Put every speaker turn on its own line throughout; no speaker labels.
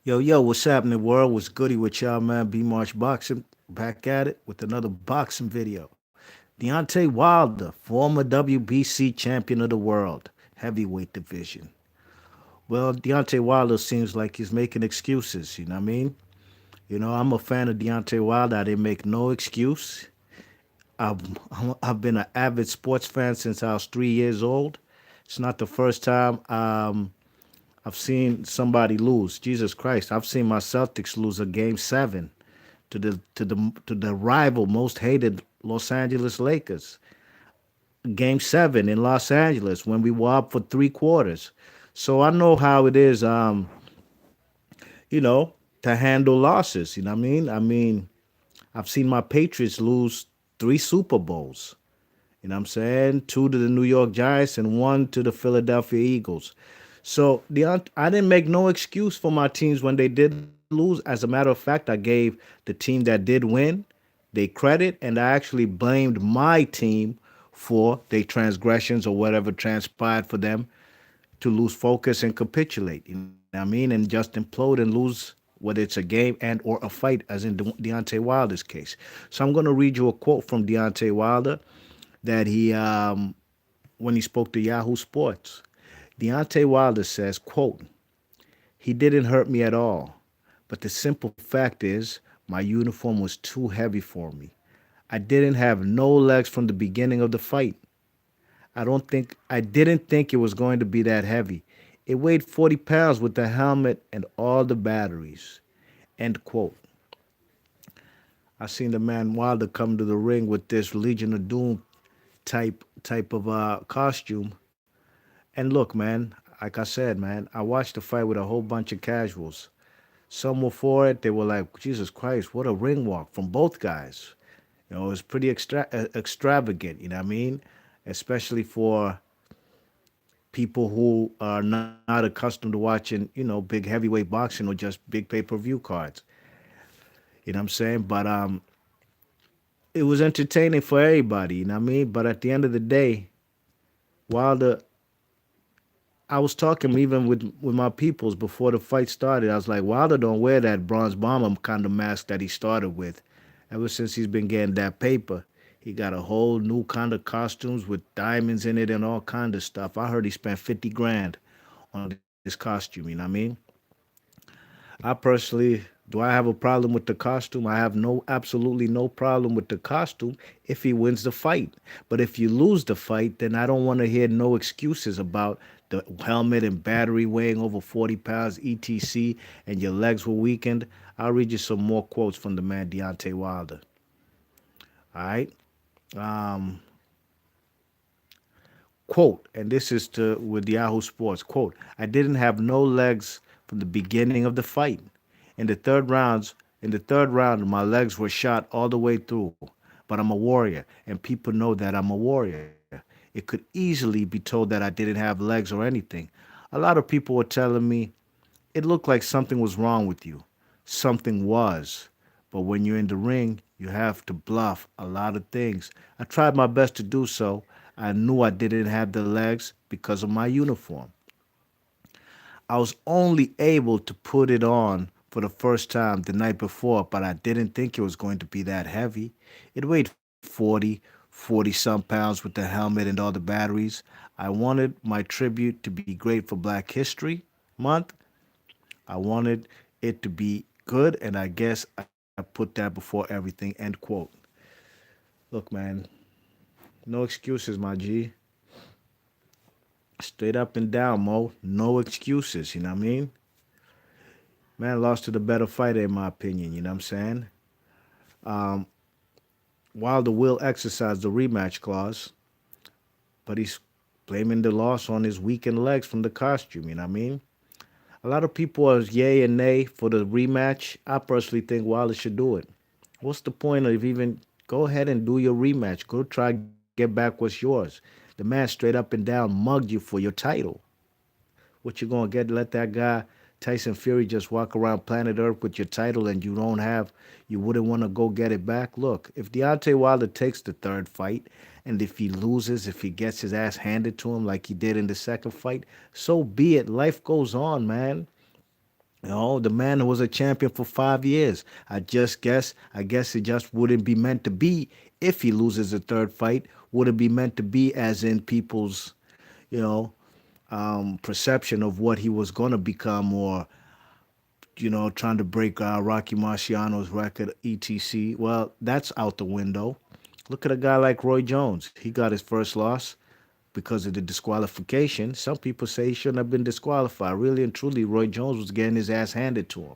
Yo, what's happening, world? What's goody with y'all, man? B March Boxing back at it with another boxing video. Deontay Wilder, former WBC champion of the world, heavyweight division. Well, Deontay Wilder seems like he's making excuses, you know what I mean? I'm a fan of Deontay Wilder. I didn't make no excuse. I've, I've been an avid sports fan since I was 3 years old. It's not the first time I've seen somebody lose. Jesus Christ, I've seen my Celtics lose a game seven to the rival most hated Los Angeles Lakers. Game seven in Los Angeles when we were up for 3 quarters. So I know how it is, you know, to handle losses. You know what I mean? I've seen my Patriots lose 3 Super Bowls. You know what I'm saying? Two to the New York Giants and one to the Philadelphia Eagles. So I didn't make no excuse for my teams when they did lose. As a matter of fact, I gave the team that did win they credit, and I actually blamed my team for their transgressions or whatever transpired for them to lose focus and capitulate. You know what I mean? And just implode and lose, whether it's a game and or a fight, as in Deontay Wilder's case. So I'm going to read you a quote from Deontay Wilder that when he spoke to Yahoo Sports. Deontay Wilder says, quote, "He didn't hurt me at all, but the simple fact is my uniform was too heavy for me. I didn't have no legs from the beginning of the fight. I didn't think it was going to be that heavy. It weighed 40 pounds with the helmet and all the batteries." End quote. I seen the man Wilder come to the ring with this Legion of Doom type of costume. And look, man, like I said, man, I watched the fight with a whole bunch of casuals. Some were for it. They were like, Jesus Christ, what a ring walk from both guys. It was pretty extravagant, you know what I mean? Especially for people who are not accustomed to watching, big heavyweight boxing or just big pay-per-view cards. You know what I'm saying? But it was entertaining for everybody, you know what I mean? But at the end of the day, Wilder, I was talking even with my peoples before the fight started. I was like, Wilder don't wear that bronze bomber kind of mask that he started with. Ever since he's been getting that paper, he got a whole new kind of costumes with diamonds in it and all kind of stuff. I heard he spent 50 grand on this costume. You know what I mean? I personally, do I have a problem with the costume? I have absolutely no problem with the costume if he wins the fight. But if you lose the fight, then I don't want to hear no excuses about the helmet and battery weighing over 40 pounds, etc., and your legs were weakened. I'll read you some more quotes from the man Deontay Wilder. All right. Um, Quote, and this is to with Yahoo Sports. Quote, "I didn't have no legs from the beginning of the fight. In the third rounds, in the third round, my legs were shot all the way through. But I'm a warrior, and people know that I'm a warrior. It could easily be told that I didn't have legs or anything. A lot of people were telling me it looked like something was wrong with you. Something was. But when you're in the ring, you have to bluff a lot of things. I tried my best to do so. I knew I didn't have the legs because of my uniform. I was only able to put it on for the first time the night before, but I didn't think it was going to be that heavy. It weighed 40 some pounds with the helmet and all the batteries. I wanted my tribute to be great for Black History Month. I wanted it to be good, and I guess I put that before everything. End quote. Look, man, no excuses, my G. Straight up and down, Mo. No excuses, you know what I mean? Man lost to the better fighter, in my opinion, you know what I'm saying? Um, Wilder will exercise the rematch clause, but he's blaming the loss on his weakened legs from the costume, you know what I mean? A lot of people are yay and nay for the rematch. I personally think Wilder should do it. What's the point of even go ahead and do your rematch? Go try get back what's yours. The man straight up and down mugged you for your title. What you gonna get? Let that guy Tyson Fury just walk around planet Earth with your title and you wouldn't want to go get it back? Look, if Deontay Wilder takes the third fight and if he loses, if he gets his ass handed to him like he did in the second fight, so be it. Life goes on, man. The man was a champion for 5 years. I guess it just wouldn't be meant to be if he loses a third fight. Wouldn't be meant to be as in people's, you know, perception of what he was going to become or, trying to break Rocky Marciano's record, etc. Well, that's out the window. Look at a guy like Roy Jones. He got his first loss because of the disqualification. Some people say he shouldn't have been disqualified. Really and truly, Roy Jones was getting his ass handed to him.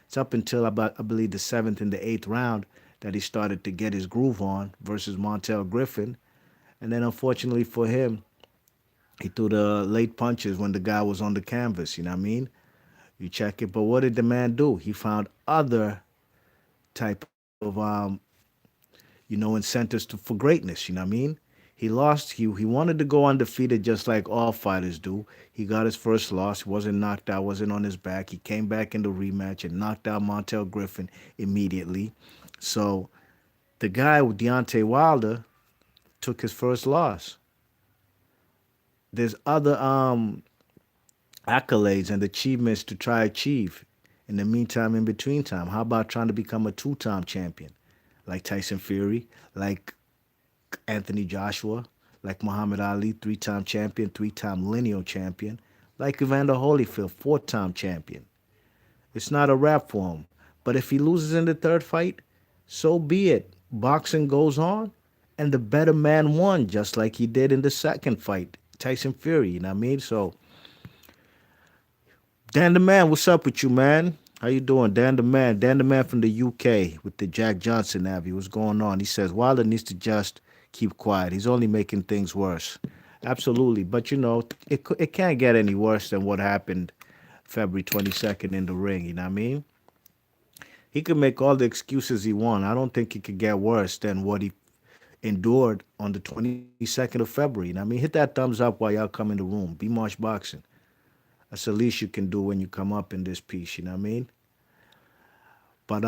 It's up until about, I believe, the seventh and the eighth round that he started to get his groove on versus Montel Griffin. And then, unfortunately for him, he threw the late punches when the guy was on the canvas. You know what I mean? You check it. But what did the man do? He found other type of incentives for greatness. You know what I mean? He lost. He wanted to go undefeated just like all fighters do. He got his first loss. He wasn't knocked out. Wasn't on his back. He came back in the rematch and knocked out Montel Griffin immediately. So the guy with Deontay Wilder took his first loss. There's other accolades and achievements to try achieve in the meantime, in between time. How about trying to become a two-time champion, like Tyson Fury, like Anthony Joshua, like Muhammad Ali, three-time champion, three-time lineal champion, like Evander Holyfield, four-time champion. It's not a wrap for him. But if he loses in the third fight, so be it. Boxing goes on, and the better man won, just like he did in the second fight, Tyson Fury. You know what I mean? So, Dan the Man, what's up with you, man? How you doing, Dan the Man? Dan the Man from the UK with the Jack Johnson Abbey. What's going on? He says Wilder needs to just keep quiet. He's only making things worse. Absolutely, but it can't get any worse than what happened February 22nd in the ring. You know what I mean? He could make all the excuses he wants. I don't think it could get worse than what he endured on the 22nd of February. You know what I mean? Hit that thumbs up while y'all come in the room. Be Marsh Boxing. That's the least you can do when you come up in this piece. You know what I mean? But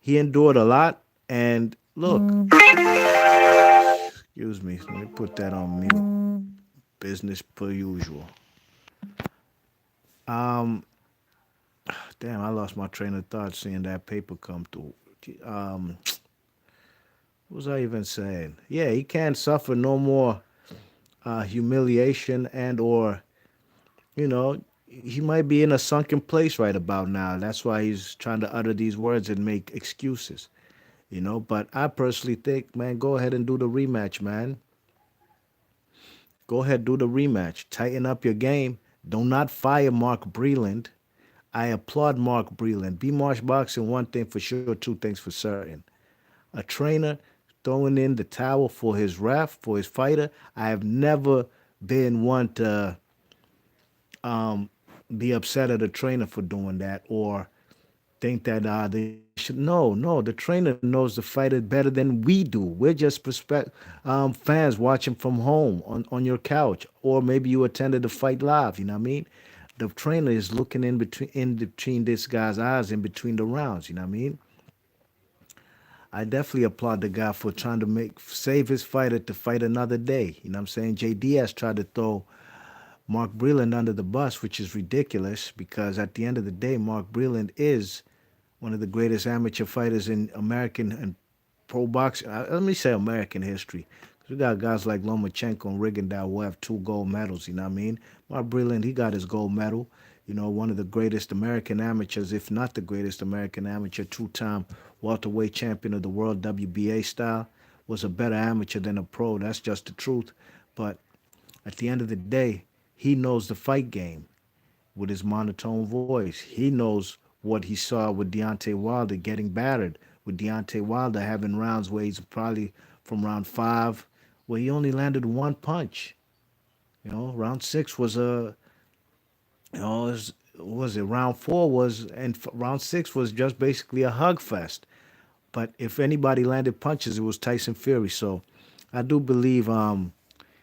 he endured a lot. And look, excuse me, let me put that on mute. Business per usual. Um, Damn, I lost my train of thought seeing that paper come through. Um, what was I even saying? Yeah, he can't suffer no more humiliation and or he might be in a sunken place right about now. That's why he's trying to utter these words and make excuses. But I personally think, man, go ahead and do the rematch, man. Go ahead, do the rematch. Tighten up your game. Do not fire Mark Breland. I applaud Mark Breland. B Marsh Boxing, one thing for sure, two things for certain. A trainer throwing in the towel for his ref, for his fighter. I have never been one to be upset at a trainer for doing that or think that they should. No, the trainer knows the fighter better than we do. We're just fans watching from home on your couch, or maybe you attended the fight live. You know what I mean? The trainer is looking in between this guy's eyes in between the rounds. You know what I mean? I definitely applaud the guy for trying to make save his fighter to fight another day. You know what I'm saying? J Diaz tried to throw Mark Breland under the bus, which is ridiculous because at the end of the day, Mark Breland is one of the greatest amateur fighters in American and pro boxing. Let me say American history. 'Cause we got guys like Lomachenko and Rigondeaux who have two gold medals. You know what I mean? Mark Breland, he got his gold medal. One of the greatest American amateurs, if not the greatest American amateur, two-time welterweight champion of the world, WBA style, was a better amateur than a pro. That's just the truth. But at the end of the day, he knows the fight game with his monotone voice. He knows what he saw with Deontay Wilder getting battered, with Deontay Wilder having rounds where he's probably from round five, where he only landed one punch. Round six was was it round four was, and round six was just basically a hug fest. But if anybody landed punches, it was Tyson Fury. So I do believe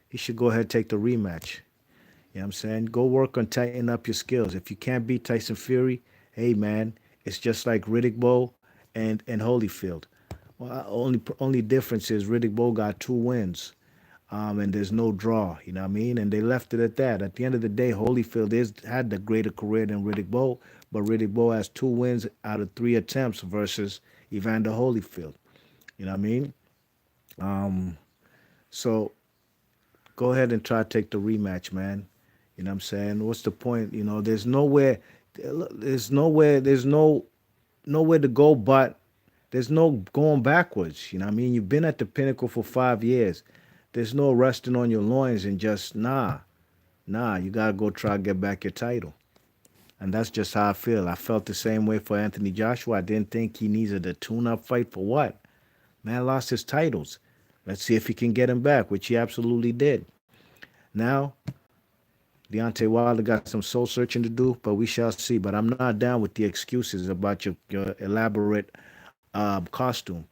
he should go ahead and take the rematch. You know what I'm saying? Go work on tightening up your skills. If you can't beat Tyson Fury, hey man, it's just like Riddick Bowe and Holyfield. Well, only difference is Riddick Bowe got two wins. and there's no draw. You know what I mean? And they left it at that. At the end of the day, Holyfield is had the greater career than Riddick Bowe, but Riddick Bowe has 2 wins out of 3 attempts versus Evander Holyfield. You know what I mean? So go ahead and try to take the rematch, man. You know what I'm saying? What's the point? There's nowhere to go but there's no going backwards. You know what I mean? You've been at the pinnacle for 5 years. There's no resting on your loins and just nah, you gotta go try to get back your title. And that's just how I feel. I felt the same way for Anthony Joshua. I didn't think he needed a tune-up fight for what? Man lost his titles. Let's see if he can get him back, which he absolutely did. Now, Deontay Wilder got some soul searching to do, but we shall see. But I'm not down with the excuses about your elaborate costume.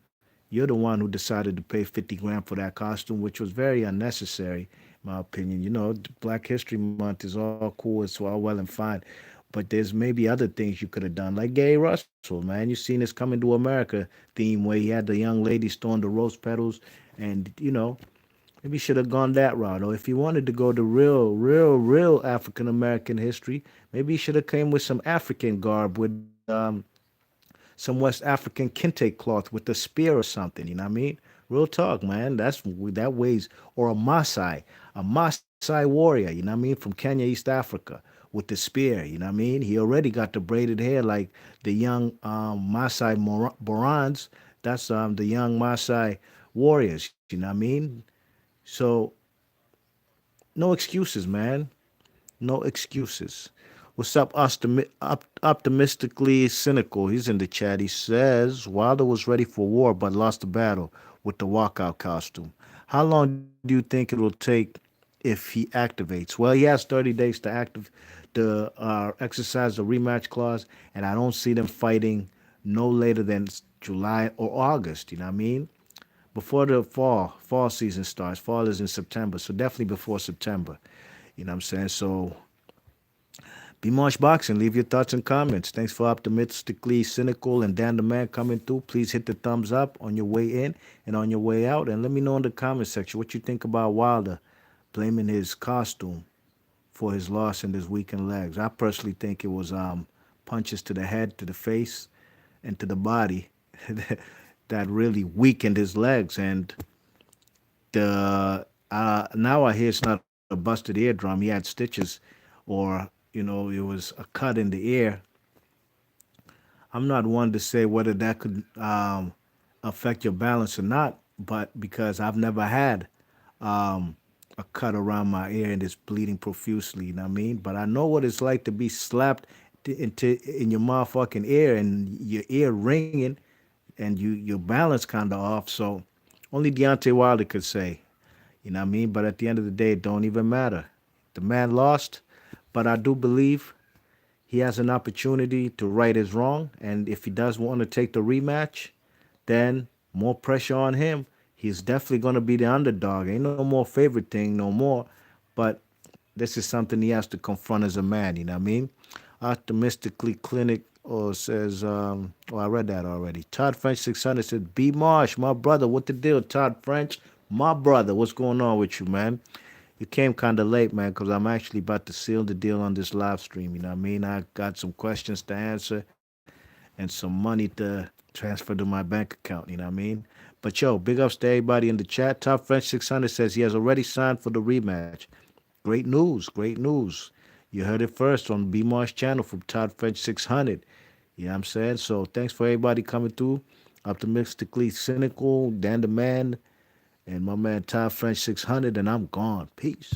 You're the one who decided to pay 50 grand for that costume, which was very unnecessary, in my opinion. Black History Month is all cool, it's all well and fine, but there's maybe other things you could have done, like Gary Russell, man. You seen his Coming to America theme where he had the young lady throwing the rose petals, and maybe he should have gone that route. Or if he wanted to go to real African American history, maybe he should have came with some African garb with some West African kente cloth with a spear or something. You know what I mean? Real talk, man. That weighs, or a Maasai warrior. You know what I mean? From Kenya, East Africa, with the spear. You know what I mean? He already got the braided hair like the young Maasai Borans. That's the young Maasai warriors. You know what I mean? So no excuses, man. No excuses. What's up, optimistically cynical? He's in the chat. He says Wilder was ready for war but lost the battle with the walkout costume. How long do you think it will take if he activates? Well, he has 30 days to exercise the rematch clause, and I don't see them fighting no later than July or August. You know what I mean? Before the fall season starts. Fall is in September, so definitely before September. You know what I'm saying? So be March Boxing. Leave your thoughts and comments. Thanks for optimistically cynical and Dan the Man coming through. Please hit the thumbs up on your way in and on your way out. And let me know in the comment section what you think about Wilder blaming his costume for his loss and his weakened legs. I personally think it was punches to the head, to the face, and to the body that really weakened his legs. And the now I hear it's not a busted eardrum. He had stitches, or it was a cut in the ear. I'm not one to say whether that could affect your balance or not, but because I've never had a cut around my ear and it's bleeding profusely, you know what I mean? But I know what it's like to be slapped in your motherfucking ear and your ear ringing and your balance kind of off. So only Deontay Wilder could say, you know what I mean? But at the end of the day, it don't even matter. The man lost, but I do believe he has an opportunity to right his wrong. And if he does want to take the rematch, then more pressure on him. He's definitely going to be the underdog. Ain't no more favorite thing no more. But this is something he has to confront as a man. You know what I mean? Optimistically clinic or says, I read that already. Todd French 600 said, B Marsh, my brother, what the deal? Todd French, my brother, what's going on with you, man? You came kind of late, man, because I'm actually about to seal the deal on this live stream. You know what I mean? I got some questions to answer and some money to transfer to my bank account. You know what I mean? But yo, big ups to everybody in the chat. Top French 600 says he has already signed for the rematch. Great news. Great news. You heard it first on B Marsh channel from Todd French 600. You know what I'm saying? So thanks for everybody coming through. Optimistically cynical, Dan the Man, and my man Todd French 600. And I'm gone. Peace.